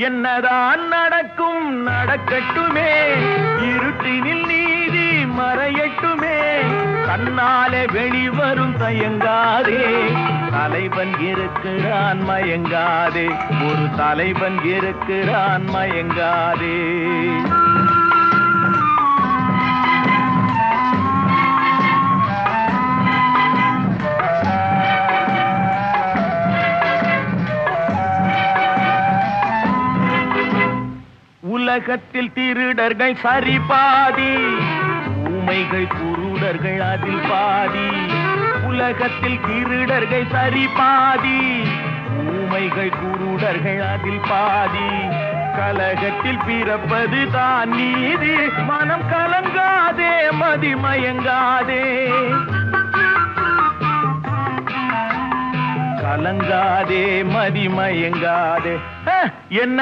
என்னதான் நடக்கும் நடக்கட்டுமே, இருட்டினில் நீதி மறையட்டுமே, தன்னாலே வெளிவரும் தயங்காதே, தலைவன் இருக்கிறான் மயங்காதே, ஒரு தலைவன் இருக்கிறான் மயங்காதே. உலகத்தில் திருடர்கள் சரி பாதி, ஊமைகள் குருடர்கள் அதில் பாதி. உலகத்தில் திருடர்கள் சரி பாதி, ஊமைகள் குருடர்கள் அதில் பாதி. கலகத்தில் பிறப்பது தான் நீதி, மனம் கலங்காதே மதிமயங்காதே, கலங்காதே மதிமயங்காதே. என்ன